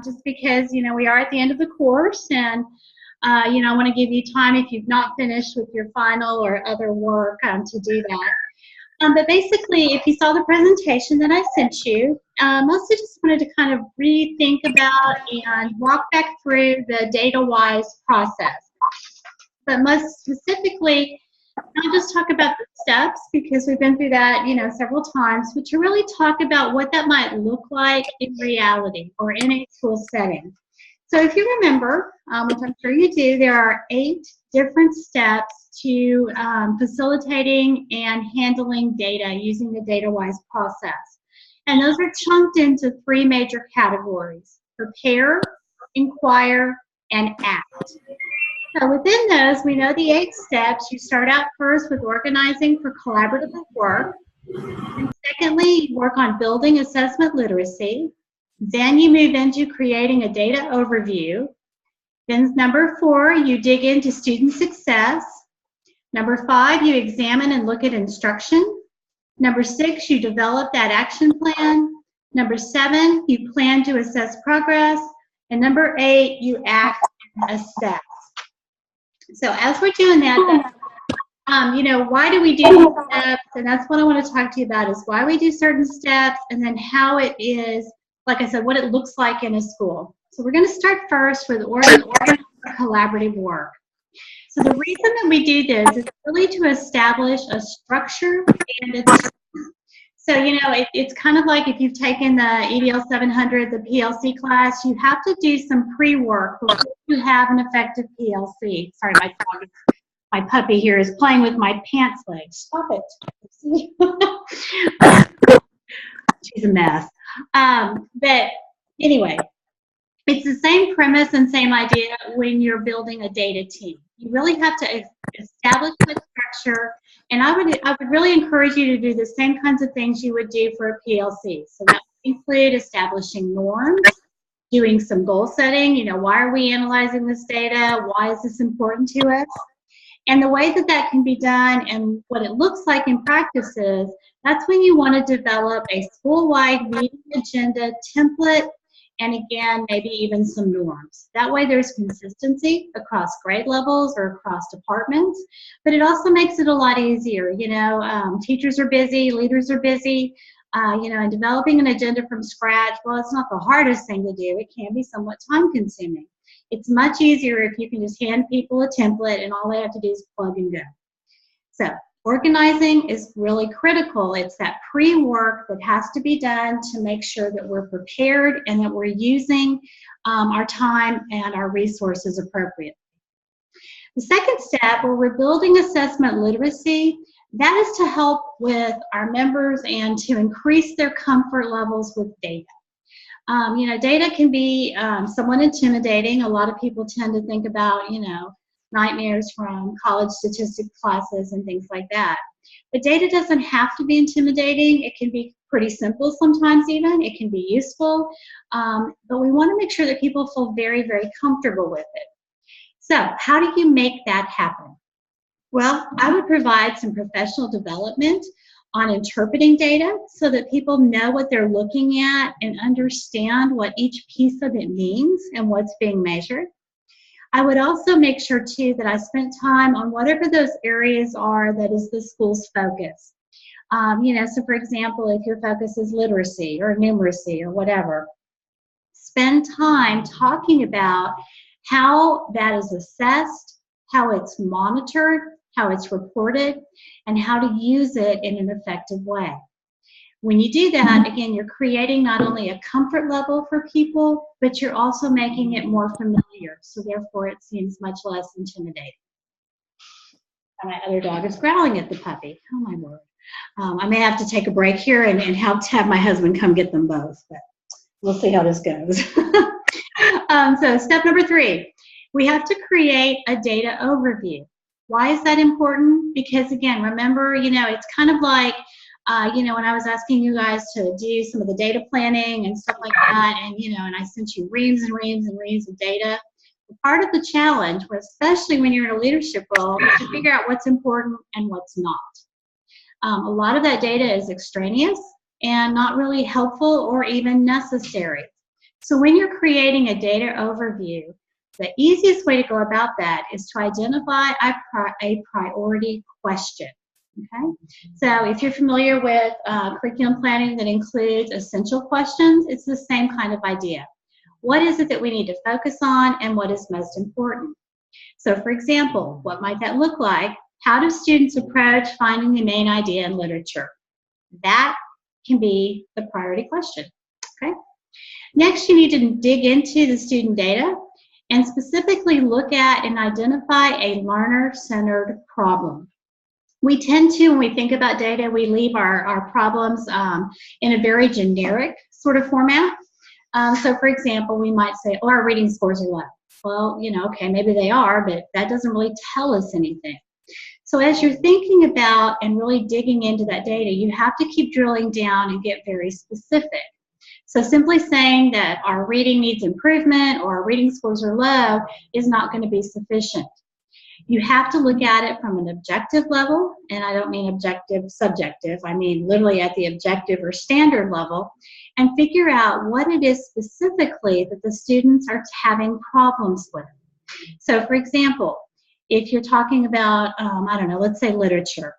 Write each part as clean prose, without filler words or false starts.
just because, we are at the end of the course, and, I want to give you time if you've not finished with your final or other work to do that. But basically, if you saw the presentation that I sent you, mostly just wanted to kind of rethink about and walk back through the data-wise process. But most specifically, not just talk about the steps, because we've been through that, several times, but to really talk about what that might look like in reality or in a school setting. So if you remember, which I'm sure you do, there are 8 different steps to facilitating and handling data using the data-wise process. And those are chunked into 3 major categories: prepare, inquire, and act. So within those, we know the 8 steps. You start out first with organizing for collaborative work. And secondly, you work on building assessment literacy. Then you move into creating a data overview. Then number 4, you dig into student success. Number 5, you examine and look at instruction. Number 6, you develop that action plan. Number 7, you plan to assess progress. And number 8, you act and assess. So as we're doing that, why do we do these steps? And that's what I want to talk to you about, is why we do certain steps, and then how it is, like I said, what it looks like in a school. So we're going to start first with organizing collaborative work. So the reason that we do this is really to establish a structure and a team. So, it's kind of like if you've taken the EDL700, the PLC class, you have to do some pre-work before you have an effective PLC. Sorry, my puppy here is playing with my pants leg. Stop it. She's a mess. But anyway, it's the same premise and same idea when you're building a data team. You really have to establish the structure, and I would really encourage you to do the same kinds of things you would do for a PLC. So that would include establishing norms, doing some goal setting. Why are we analyzing this data? Why is this important to us? And the way that that can be done and what it looks like in practice is, that's when you want to develop a school-wide meeting agenda template, and again, maybe even some norms. That way there's consistency across grade levels or across departments, but it also makes it a lot easier. Teachers are busy, leaders are busy, and developing an agenda from scratch, well, it's not the hardest thing to do. It can be somewhat time-consuming. It's much easier if you can just hand people a template and all they have to do is plug and go. So organizing is really critical. It's that pre-work that has to be done to make sure that we're prepared and that we're using our time and our resources appropriately. The second step, where we're building assessment literacy, that is to help with our members and to increase their comfort levels with data. Data can be somewhat intimidating. A lot of people tend to think about, nightmares from college statistics classes and things like that. But data doesn't have to be intimidating. It can be pretty simple sometimes even. It can be useful. But we want to make sure that people feel very, very comfortable with it. So how do you make that happen? Well, I would provide some professional development on interpreting data so that people know what they're looking at and understand what each piece of it means and what's being measured. I would also make sure, too, that I spent time on whatever those areas are that is the school's focus. So for example, if your focus is literacy or numeracy or whatever, spend time talking about how that is assessed, how it's monitored, how it's reported, and how to use it in an effective way. When you do that, again, you're creating not only a comfort level for people, but you're also making it more familiar, so therefore it seems much less intimidating. And my other dog is growling at the puppy. Oh, my word. I may have to take a break here and have my husband come get them both, but we'll see how this goes. So step number 3, we have to create a data overview. Why is that important? Because, again, remember, it's kind of like, when I was asking you guys to do some of the data planning and stuff like that, and, and I sent you reams and reams and reams of data. Part of the challenge, especially when you're in a leadership role, is to figure out what's important and what's not. A lot of that data is extraneous and not really helpful or even necessary. So when you're creating a data overview, the easiest way to go about that is to identify a priority question. Okay, so if you're familiar with curriculum planning that includes essential questions, it's the same kind of idea. What is it that we need to focus on and what is most important? So for example, what might that look like? How do students approach finding the main idea in literature? That can be the priority question. Okay. Next, you need to dig into the student data and specifically look at and identify a learner-centered problem. We tend to, when we think about data, we leave our problems in a very generic sort of format. So for example, we might say, oh, our reading scores are low. Well, you know, okay, maybe they are, but that doesn't really tell us anything. So as you're thinking about and really digging into that data, you have to keep drilling down and get very specific. So simply saying that our reading needs improvement or our reading scores are low is not going to be sufficient. You have to look at it from an objective level, and I don't mean objective, subjective. I mean literally at the objective or standard level, and figure out what it is specifically that the students are having problems with. So for example, if you're talking about, I don't know, let's say literature.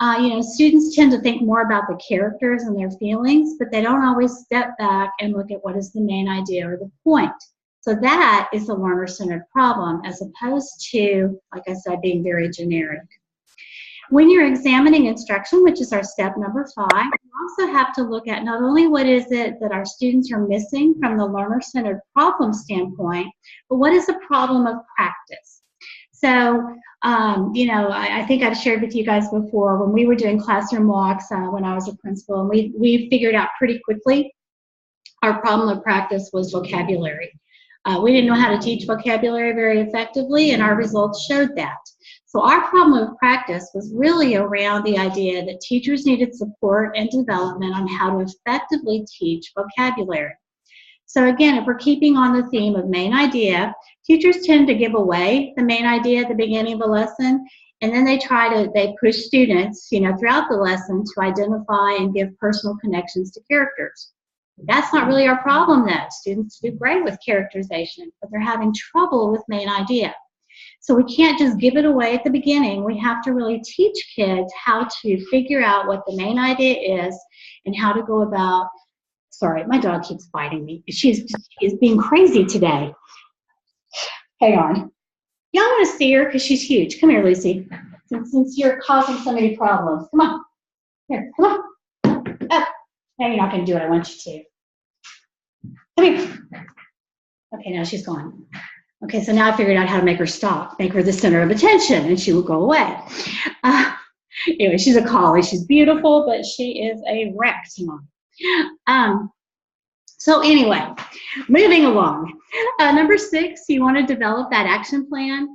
You know, students tend to think more about the characters and their feelings, but they don't always step back and look at what is the main idea or the point. So that is a learner-centered problem as opposed to, like I said, being very generic. When you're examining instruction, which is our step number 5, you also have to look at not only what is it that our students are missing from the learner-centered problem standpoint, but what is a problem of practice. So, you know, I think I've shared with you guys before when we were doing classroom walks when I was a principal, and we figured out pretty quickly our problem of practice was vocabulary. We didn't know how to teach vocabulary very effectively, and our results showed that. So our problem of practice was really around the idea that teachers needed support and development on how to effectively teach vocabulary. So again, if we're keeping on the theme of main idea, teachers tend to give away the main idea at the beginning of a lesson, and then they push students, you know, throughout the lesson to identify and give personal connections to characters. That's not really our problem though. Students do great with characterization, but they're having trouble with main idea. So we can't just give it away at the beginning. We have to really teach kids how to figure out what the main idea is and how to go about. Sorry, my dog keeps biting me. She is being crazy today. Hang on. Y'all want to see her because she's huge. Come here, Lucy. Since you're causing so many problems. Come on. Here, come on. Up. Now you're not going to do what I want you to. Come here. Okay, now she's gone. Okay, so now I figured out how to make her stop, make her the center of attention, and she will go away. Anyway, she's a collie. She's beautiful, but she is a wreck tonight. So anyway, moving along. Number 6, you want to develop that action plan.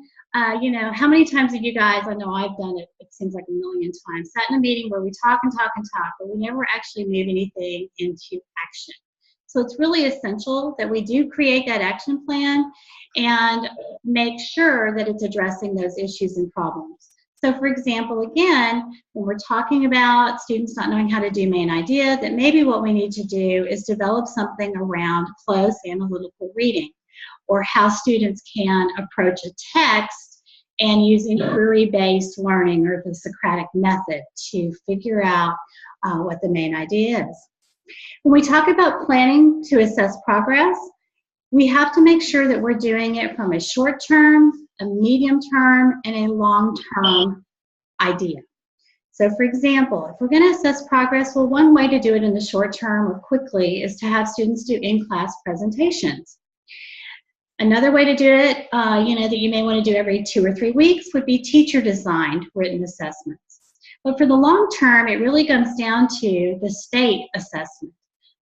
You know, how many times have you guys, I know I've done it, it seems like a million times, sat in a meeting where we talk and talk and talk, but we never actually move anything into action. So it's really essential that we do create that action plan and make sure that it's addressing those issues and problems. So for example, again, when we're talking about students not knowing how to do main idea, that maybe what we need to do is develop something around close analytical reading, or how students can approach a text and using query-based learning or the Socratic method to figure out what the main idea is. When we talk about planning to assess progress, we have to make sure that we're doing it from a short-term, a medium-term, and a long-term idea. So for example, if we're going to assess progress, well, one way to do it in the short term or quickly is to have students do in-class presentations. Another way to do it, you know, that you may want to do every 2 or 3 weeks would be teacher-designed written assessments. But for the long term, it really comes down to the state assessment.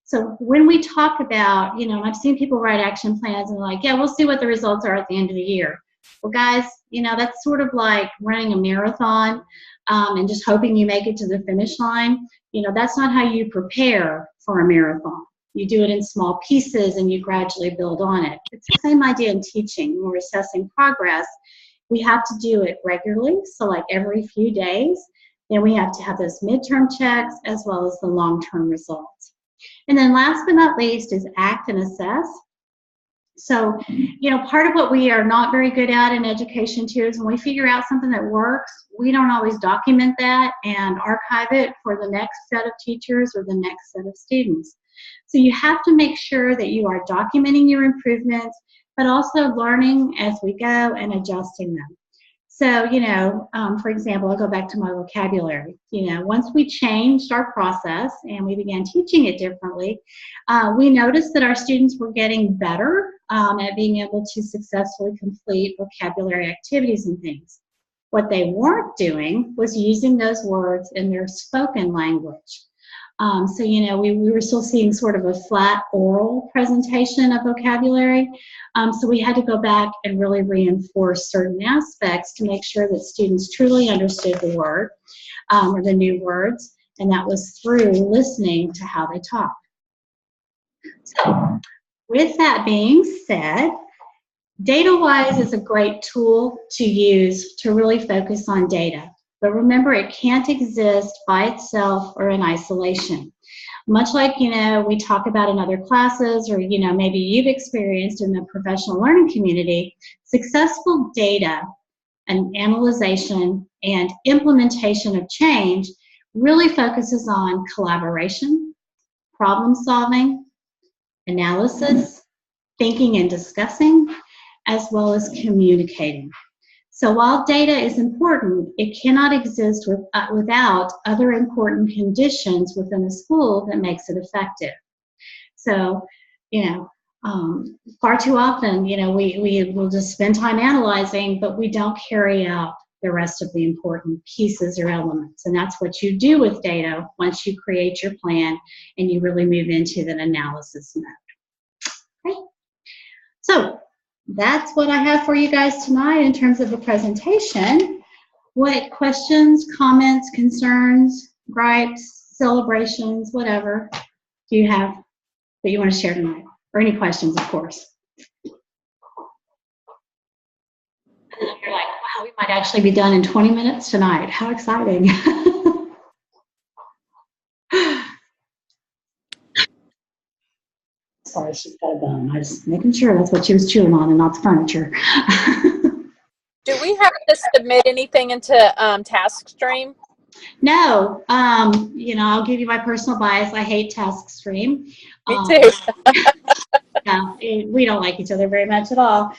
So when we talk about, you know, I've seen people write action plans and they're like, yeah, we'll see what the results are at the end of the year. Well, guys, you know, that's sort of like running a marathon and just hoping you make it to the finish line. You know, that's not how you prepare for a marathon. You do it in small pieces and you gradually build on it. It's the same idea in teaching. When we're assessing progress, we have to do it regularly, so like every few days. Then we have to have those midterm checks as well as the long-term results. And then last but not least is act and assess. So, part of what we are not very good at in education too is when we figure out something that works, we don't always document that and archive it for the next set of teachers or the next set of students. So you have to make sure that you are documenting your improvements, but also learning as we go and adjusting them. So, for example, I'll go back to my vocabulary. Once we changed our process and we began teaching it differently, we noticed that our students were getting better at being able to successfully complete vocabulary activities and things. What they weren't doing was using those words in their spoken language. So, we were still seeing sort of a flat oral presentation of vocabulary. So we had to go back and really reinforce certain aspects to make sure that students truly understood the word or the new words, and that was through listening to how they talk. So with that being said, DataWise is a great tool to use to really focus on data. But remember, it can't exist by itself or in isolation. Much like, we talk about in other classes or, maybe you've experienced in the professional learning community, successful data and analyzation and implementation of change really focuses on collaboration, problem solving, analysis, thinking and discussing, as well as communicating. So while data is important, it cannot exist without other important conditions within the school that makes it effective. So, far too often, we will just spend time analyzing, but we don't carry out the rest of the important pieces or elements. And that's what you do with data once you create your plan and you really move into that analysis mode. Okay? So, that's what I have for you guys tonight in terms of a presentation. What questions, comments, concerns, gripes, celebrations, whatever do you have that you want to share tonight? Or any questions, of course. And you're like, wow, we might actually be done in 20 minutes tonight. How exciting. Sorry, she's got a bone. I was making sure that's what she was chewing on and not the furniture. Do we have to submit anything into Taskstream? No. I'll give you my personal bias. I hate Taskstream. Me too. No, we don't like each other very much at all.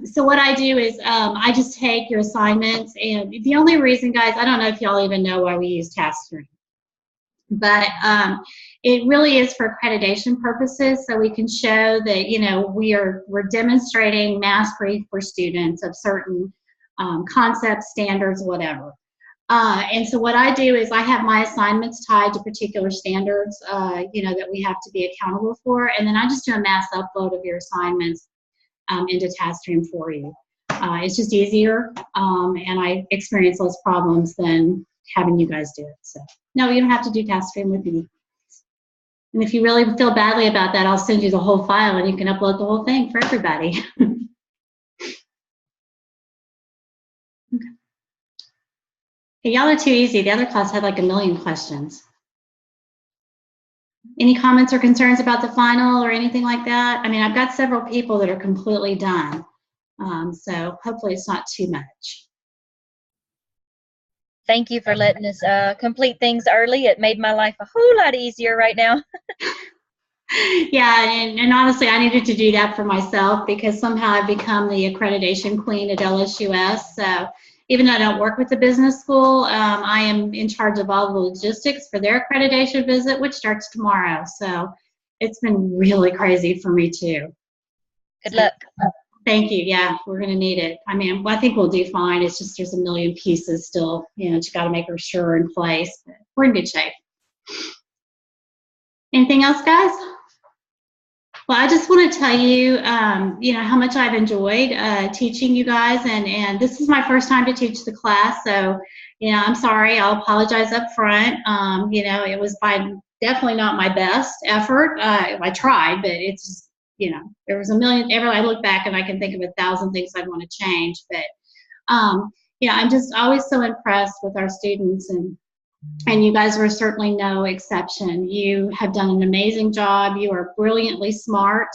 So what I do is I just take your assignments, and the only reason, guys, I don't know if y'all even know why we use Taskstream, but it really is for accreditation purposes, so we can show that we're demonstrating mastery for students of certain concepts, standards, whatever. And so what I do is I have my assignments tied to particular standards, that we have to be accountable for, and then I just do a mass upload of your assignments into Taskstream for you. It's just easier, and I experience less problems than having you guys do it. So no, you don't have to do Taskstream with me. And if you really feel badly about that, I'll send you the whole file and you can upload the whole thing for everybody. Okay. Hey, y'all are too easy. The other class had like 1 million questions. Any comments or concerns about the final or anything like that? I mean, I've got several people that are completely done. So hopefully it's not too much. Thank you for letting us complete things early. It made my life a whole lot easier right now. Yeah, and honestly, I needed to do that for myself because somehow I've become the accreditation queen at LSUS. So even though I don't work with the business school, I am in charge of all the logistics for their accreditation visit, which starts tomorrow. So it's been really crazy for me too. Good luck. Thank you. Yeah, we're going to need it. I mean, I think we'll do fine. It's just there's 1 million pieces still, you got to make sure in place. But we're in good shape. Anything else, guys? Well, I just want to tell you, how much I've enjoyed teaching you guys, and this is my first time to teach the class, so, I'm sorry. I'll apologize up front. It was definitely not my best effort. I tried, but it's just, there was 1 million. I look back and I can think of 1,000 things I'd want to change, but, I'm just always so impressed with our students and And you guys were certainly no exception. You have done an amazing job. You are brilliantly smart.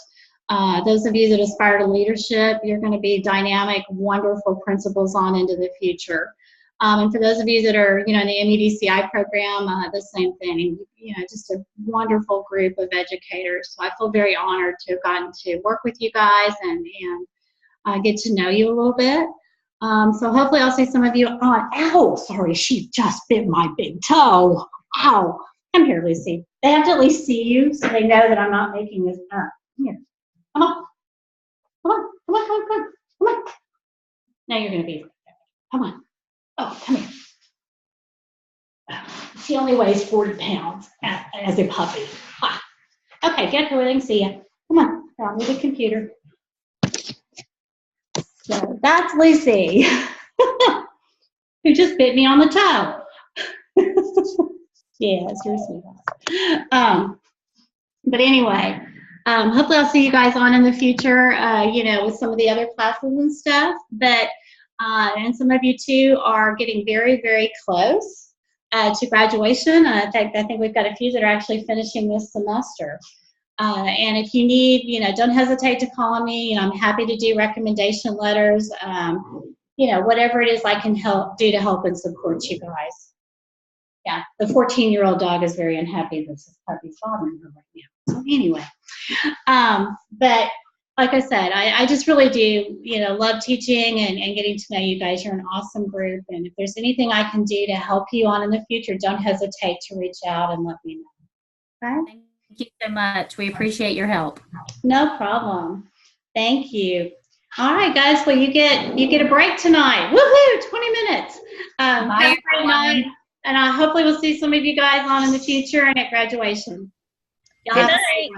Those of you that aspire to leadership, you're going to be dynamic, wonderful principals on into the future. And for those of you that are, in the MEDCI program, the same thing. Just a wonderful group of educators. So I feel very honored to have gotten to work with you guys and get to know you a little bit. So hopefully I'll see some of you on. Ow, sorry, she just bit my big toe. Ow. Come here, Lucy. They have to at least see you so they know that I'm not making this up. Here. Come on. Come on. Come on, come on, come on. Come on. Now you're going to be. Come on. Oh, come here. She only weighs 40 pounds as a puppy. Ah. Okay, get her. They can see you. Come on. I'll move the computer. So that's Lucy, who just bit me on the toe. Yes, you're sweet. But anyway, hopefully I'll see you guys on in the future, with some of the other classes and stuff. But and some of you too are getting very, very close to graduation. In fact, I think we've got a few that are actually finishing this semester. And if you need, don't hesitate to call me. I'm happy to do recommendation letters. Whatever it is I can do to help and support you guys. Yeah, the 14-year-old dog is very unhappy that this puppy's bothering her right now. So anyway, but like I said, I just really do, love teaching and getting to know you guys. You're an awesome group. And if there's anything I can do to help you on in the future, don't hesitate to reach out and let me know. Okay? Thank you so much. We appreciate your help. No problem. Thank you. All right, guys. Well, you get a break tonight. Woohoo! 20 minutes. Have a great night. And hopefully we'll see some of you guys on in the future and at graduation. Good night.